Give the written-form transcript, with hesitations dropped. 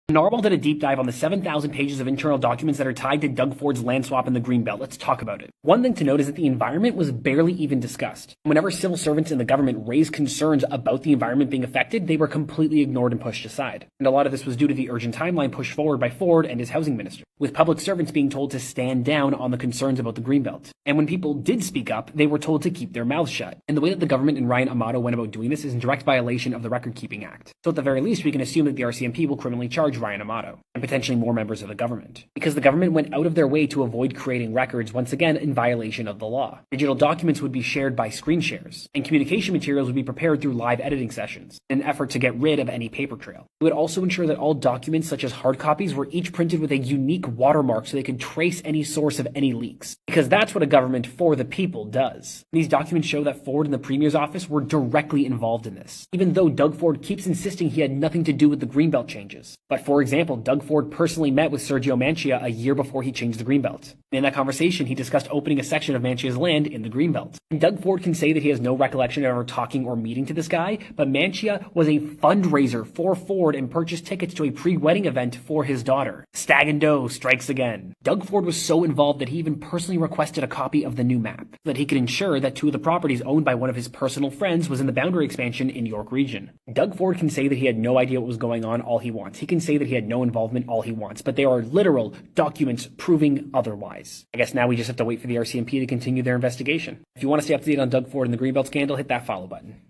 Narwhal did a deep dive on the 7,000 pages of internal documents that are tied to Doug Ford's land swap in the Greenbelt. Let's talk about it. One thing to note is that the environment was barely even discussed. Whenever civil servants in the government raised concerns about the environment being affected, they were completely ignored and pushed aside. And a lot of this was due to the urgent timeline pushed forward by Ford and his housing minister, with public servants being told to stand down on the concerns about the Greenbelt. And when people did speak up, they were told to keep their mouths shut. And the way that the government and Ryan Amato went about doing this is in direct violation of the Recordkeeping Act. So at the very least, we can assume that the RCMP will criminally charge Ryan Amato and potentially more members of the government, because the government went out of their way to avoid creating records, once again in violation of the law. Digital documents would be shared by screen shares, and communication materials would be prepared through live editing sessions in an effort to get rid of any paper trail. It would also ensure that all documents, such as hard copies, were each printed with a unique watermark so they could trace any source of any leaks, because that's what a government for the people does. These documents show that Ford and the Premier's office were directly involved in this, even though Doug Ford keeps insisting he had nothing to do with the Greenbelt changes. But for example, Doug Ford personally met with Sergio Mancia a year before he changed the Greenbelt. In that conversation, he discussed opening a section of Mancia's land in the Greenbelt. And Doug Ford can say that he has no recollection of ever talking or meeting to this guy, but Mancia was a fundraiser for Ford and purchased tickets to a pre-wedding event for his daughter. Stag and Doe strikes again. Doug Ford was so involved that he even personally requested a copy of the new map, so that he could ensure that two of the properties owned by one of his personal friends was in the boundary expansion in York region. Doug Ford can say that he had no idea what was going on all he wants. He can say that he had no involvement all he wants, but there are literal documents proving otherwise. I guess now we just have to wait for the RCMP to continue their investigation. If you want to stay up to date on Doug Ford and the Greenbelt scandal, hit that follow button.